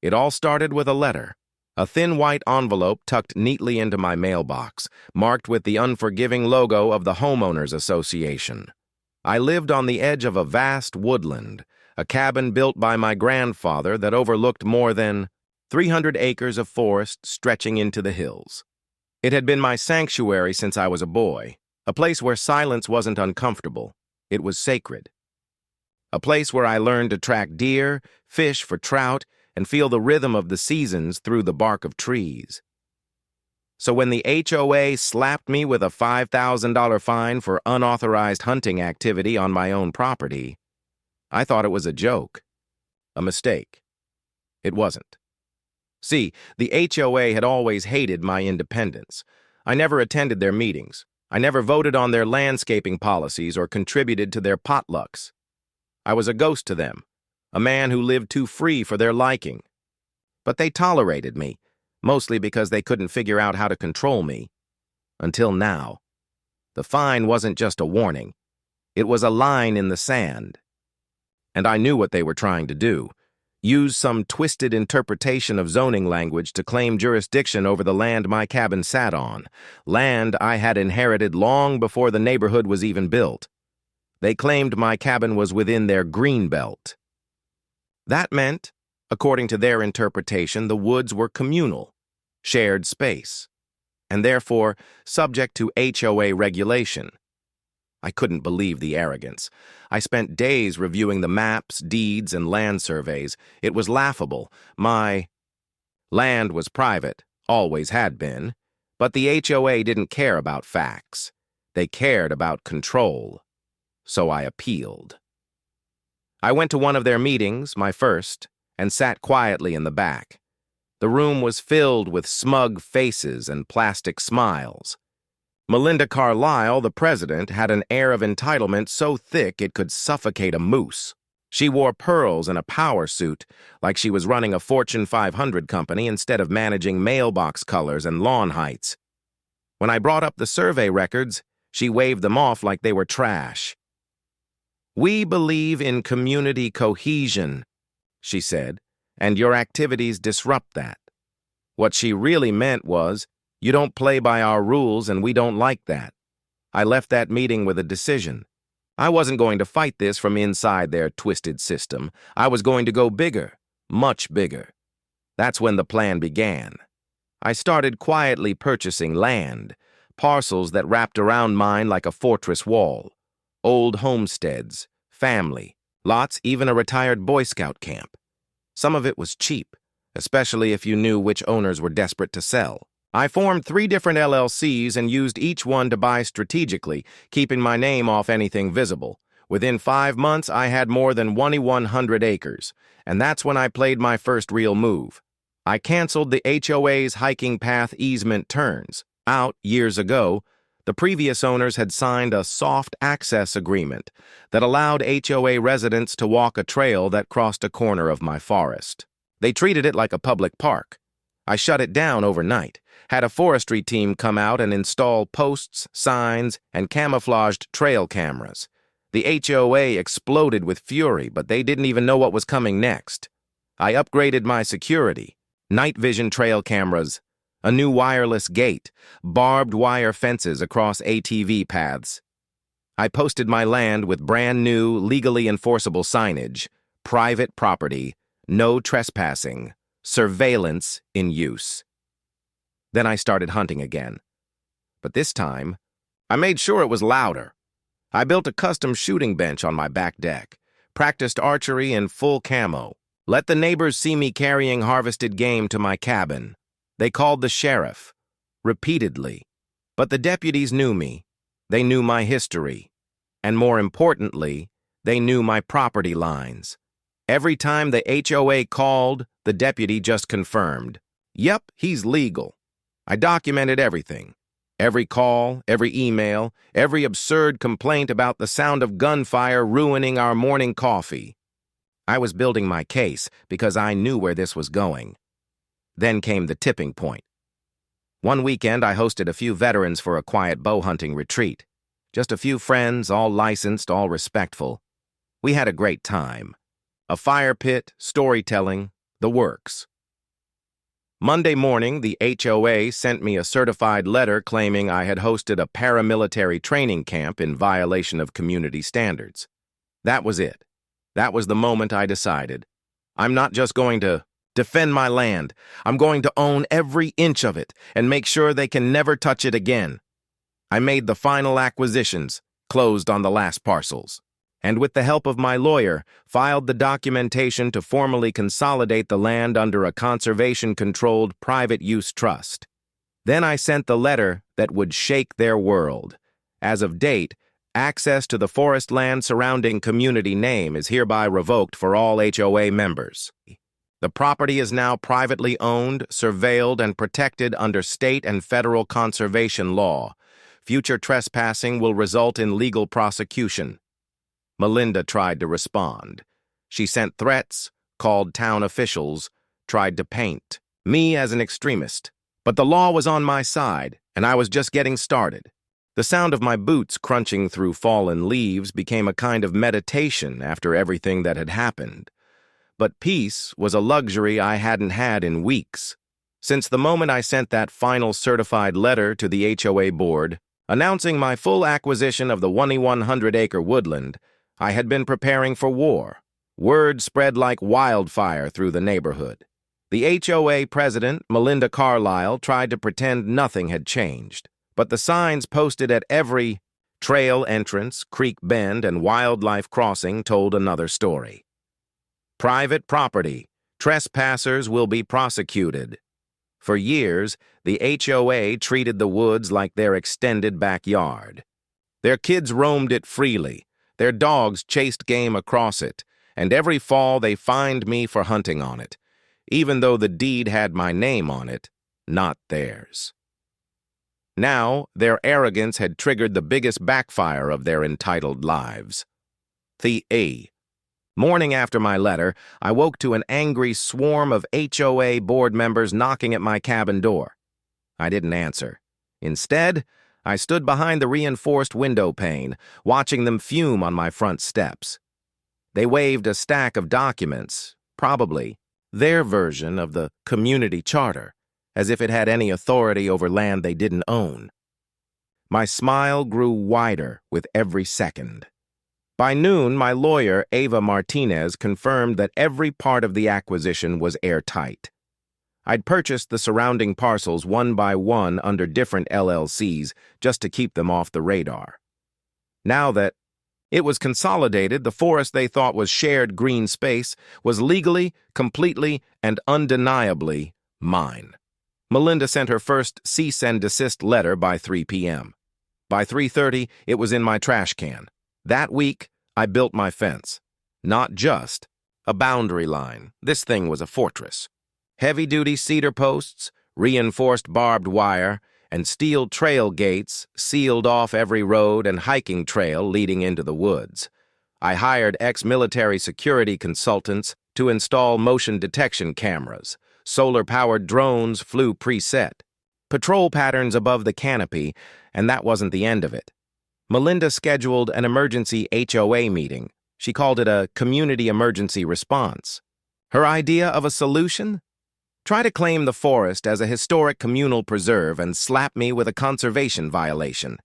It all started with a letter. A thin white envelope tucked neatly into my mailbox, marked with the unforgiving logo of the Homeowners Association. I lived on the edge of a vast woodland, a cabin built by my grandfather that overlooked more than 300 acres of forest stretching into the hills. It had been my sanctuary since I was a boy, a place where silence wasn't uncomfortable. It was sacred. A place where I learned to track deer, fish for trout, and feel the rhythm of the seasons through the bark of trees. So when the HOA slapped me with a $5,000 fine for unauthorized hunting activity on my own property, I thought it was a joke, a mistake. It wasn't. See, the HOA had always hated my independence. I never attended their meetings. I never voted on their landscaping policies or contributed to their potlucks. I was a ghost to them, a man who lived too free for their liking. But they tolerated me, mostly because they couldn't figure out how to control me. Until now. The fine wasn't just a warning. It was a line in the sand. And I knew what they were trying to do. Use some twisted interpretation of zoning language to claim jurisdiction over the land my cabin sat on, land I had inherited long before the neighborhood was even built. They claimed my cabin was within their green belt. That meant, according to their interpretation, the woods were communal, shared space, and therefore subject to HOA regulation. I couldn't believe the arrogance. I spent days reviewing the maps, deeds, and land surveys. It was laughable. My land was private, always had been, but the HOA didn't care about facts. They cared about control. So I appealed. I went to one of their meetings, my first, and sat quietly in the back. The room was filled with smug faces and plastic smiles. Melinda Carlisle, the president, had an air of entitlement so thick it could suffocate a moose. She wore pearls and a power suit, like she was running a Fortune 500 company instead of managing mailbox colors and lawn heights. When I brought up the survey records, she waved them off like they were trash. "We believe in community cohesion," she said, "and your activities disrupt that." What she really meant was, you don't play by our rules and we don't like that. I left that meeting with a decision. I wasn't going to fight this from inside their twisted system. I was going to go bigger, much bigger. That's when the plan began. I started quietly purchasing land, parcels that wrapped around mine like a fortress wall, old homesteads, family, lots, even a retired Boy Scout camp. Some of it was cheap, especially if you knew which owners were desperate to sell. I formed 3 different LLCs and used each one to buy strategically, keeping my name off anything visible. Within 5 months, I had more than 2,100 acres, and that's when I played my first real move. I canceled the HOA's hiking path easement turns. Out years ago, the previous owners had signed a soft access agreement that allowed HOA residents to walk a trail that crossed a corner of my forest. They treated it like a public park. I shut it down overnight, had a forestry team come out and install posts, signs, and camouflaged trail cameras. The HOA exploded with fury, but they didn't even know what was coming next. I upgraded my security, night vision trail cameras, a new wireless gate, barbed wire fences across ATV paths. I posted my land with brand new, legally enforceable signage, private property, no trespassing, surveillance in use. Then I started hunting again. But this time, I made sure it was louder. I built a custom shooting bench on my back deck, practiced archery in full camo, let the neighbors see me carrying harvested game to my cabin. They called the sheriff, repeatedly. But the deputies knew me. They knew my history. And more importantly, they knew my property lines. Every time the HOA called, the deputy just confirmed. Yep, he's legal. I documented everything. Every call, every email, every absurd complaint about the sound of gunfire ruining our morning coffee. I was building my case because I knew where this was going. Then came the tipping point. One weekend, I hosted a few veterans for a quiet bow hunting retreat. Just a few friends, all licensed, all respectful. We had a great time. A fire pit, storytelling, The works. Monday morning, the HOA sent me a certified letter claiming I had hosted a paramilitary training camp in violation of community standards. That was it. That was the moment I decided. I'm not just going to defend my land. I'm going to own every inch of it and make sure they can never touch it again. I made the final acquisitions, closed on the last parcels, and with the help of my lawyer, filed the documentation to formally consolidate the land under a conservation-controlled private-use trust. Then I sent the letter that would shake their world. As of date, access to the forest land surrounding community name is hereby revoked for all HOA members. The property is now privately owned, surveilled, and protected under state and federal conservation law. Future trespassing will result in legal prosecution. Melinda tried to respond. She sent threats, called town officials, tried to paint me as an extremist. But the law was on my side, and I was just getting started. The sound of my boots crunching through fallen leaves became a kind of meditation after everything that had happened. But peace was a luxury I hadn't had in weeks. Since the moment I sent that final certified letter to the HOA board, announcing my full acquisition of the 2,100-acre woodland, I had been preparing for war. Word spread like wildfire through the neighborhood. The HOA president, Melinda Carlisle, tried to pretend nothing had changed, but the signs posted at every trail entrance, creek bend, and wildlife crossing told another story. Private property. Trespassers will be prosecuted. For years, the HOA treated the woods like their extended backyard. Their kids roamed it freely, their dogs chased game across it, and every fall they fined me for hunting on it, even though the deed had my name on it, not theirs. Now, their arrogance had triggered the biggest backfire of their entitled lives. Morning after my letter, I woke to an angry swarm of HOA board members knocking at my cabin door. I didn't answer. Instead, I stood behind the reinforced window pane, watching them fume on my front steps. They waved a stack of documents, probably their version of the community charter, as if it had any authority over land they didn't own. My smile grew wider with every second. By noon, my lawyer, Ava Martinez, confirmed that every part of the acquisition was airtight. I'd purchased the surrounding parcels one by one under different LLCs just to keep them off the radar. Now that it was consolidated, the forest they thought was shared green space was legally, completely, and undeniably mine. Melinda sent her first cease and desist letter by 3 p.m. By 3:30, it was in my trash can. That week, I built my fence. Not just a boundary line. This thing was a fortress. Heavy-duty cedar posts, reinforced barbed wire, and steel trail gates sealed off every road and hiking trail leading into the woods. I hired ex-military security consultants to install motion detection cameras. Solar-powered drones flew preset. Patrol patterns above the canopy, and that wasn't the end of it. Melinda scheduled an emergency HOA meeting. She called it a community emergency response. Her idea of a solution? Try to claim the forest as a historic communal preserve and slap me with a conservation violation.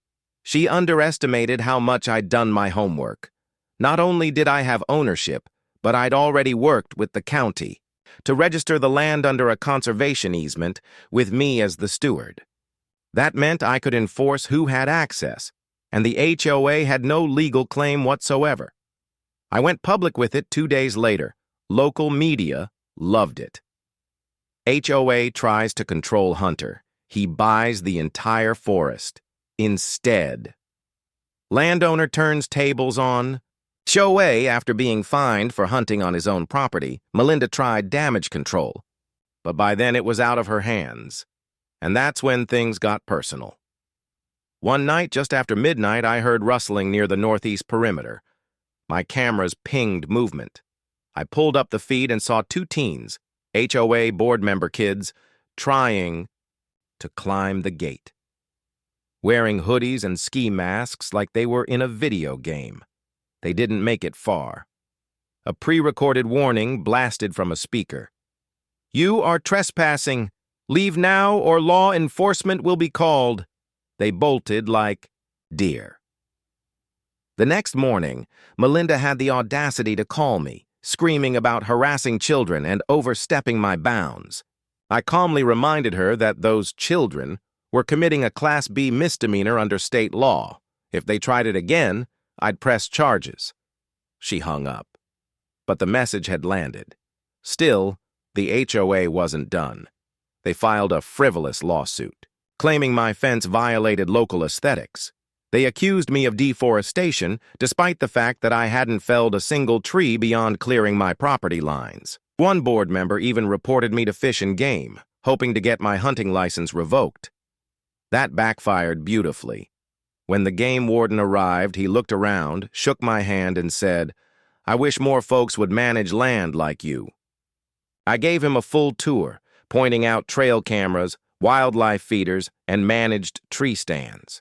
She underestimated how much I'd done my homework. Not only did I have ownership, but I'd already worked with the county to register the land under a conservation easement with me as the steward. That meant I could enforce who had access, and the HOA had no legal claim whatsoever. I went public with it 2 days later. Local media loved it. HOA tries to control Hunter. He buys the entire forest. Instead, Landowner turns tables on HOA. After being fined for hunting on his own property, Melinda tried damage control. But by then it was out of her hands. And that's when things got personal. One night, just after midnight, I heard rustling near the northeast perimeter. My cameras pinged movement. I pulled up the feed and saw 2 teens, HOA board member kids, trying to climb the gate, wearing hoodies and ski masks like they were in a video game. They didn't make it far. A pre-recorded warning blasted from a speaker. "You are trespassing. Leave now or law enforcement will be called." They bolted like deer. The next morning, Melinda had the audacity to call me, screaming about harassing children and overstepping my bounds. I calmly reminded her that those children were committing a Class B misdemeanor under state law. If they tried it again, I'd press charges. She hung up. But the message had landed. Still, the HOA wasn't done. They filed a frivolous lawsuit, claiming my fence violated local aesthetics. They accused me of deforestation, despite the fact that I hadn't felled a single tree beyond clearing my property lines. One board member even reported me to Fish and Game, hoping to get my hunting license revoked. That backfired beautifully. When the game warden arrived, he looked around, shook my hand, and said, "I wish more folks would manage land like you." I gave him a full tour, pointing out trail cameras, wildlife feeders, and managed tree stands.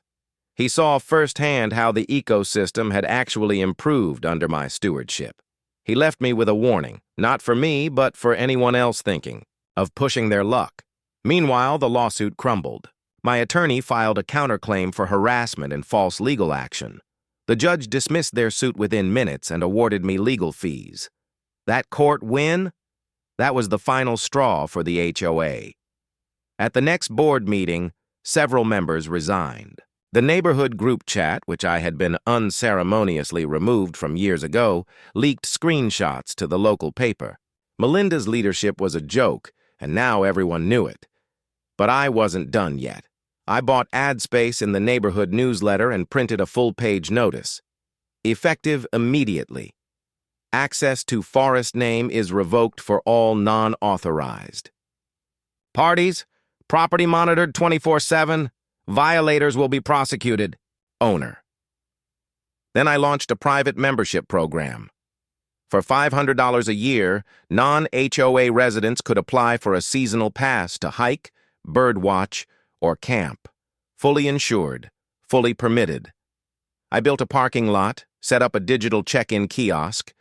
He saw firsthand how the ecosystem had actually improved under my stewardship. He left me with a warning, not for me, but for anyone else thinking of pushing their luck. Meanwhile, the lawsuit crumbled. My attorney filed a counterclaim for harassment and false legal action. The judge dismissed their suit within minutes and awarded me legal fees. That court win? That was the final straw for the HOA. At the next board meeting, several members resigned. The neighborhood group chat, which I had been unceremoniously removed from years ago, leaked screenshots to the local paper. Melinda's leadership was a joke, and now everyone knew it. But I wasn't done yet. I bought ad space in the neighborhood newsletter and printed a full-page notice. Effective immediately. Access to forest name is revoked for all non-authorized. Parties, property monitored 24/7. Violators will be prosecuted. Owner. Then I launched a private membership program. For $500 a year, non-HOA residents could apply for a seasonal pass to hike, birdwatch, or camp. Fully insured, fully permitted. I built a parking lot, set up a digital check-in kiosk,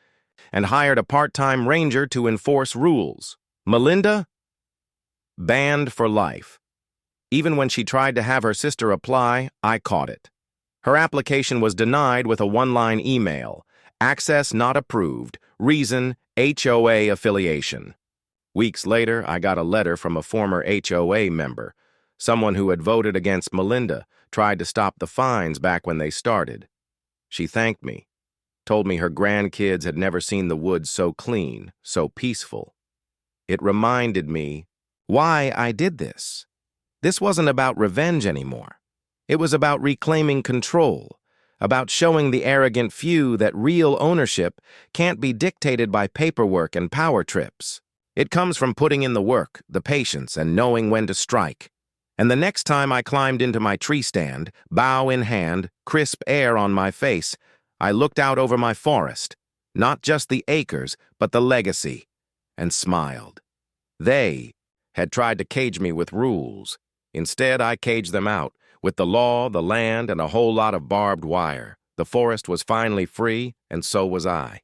and hired a part-time ranger to enforce rules. Melinda? Banned for life. Even when she tried to have her sister apply, I caught it. Her application was denied with a one-line email. Access not approved. Reason, HOA affiliation. Weeks later, I got a letter from a former HOA member, someone who had voted against Melinda, tried to stop the fines back when they started. She thanked me, told me her grandkids had never seen the woods so clean, so peaceful. It reminded me why I did this. This wasn't about revenge anymore. It was about reclaiming control, about showing the arrogant few that real ownership can't be dictated by paperwork and power trips. It comes from putting in the work, the patience, and knowing when to strike. And the next time I climbed into my tree stand, bough in hand, crisp air on my face, I looked out over my forest, not just the acres, but the legacy, and smiled. They had tried to cage me with rules. Instead, I caged them out, with the law, the land, and a whole lot of barbed wire. The forest was finally free, and so was I.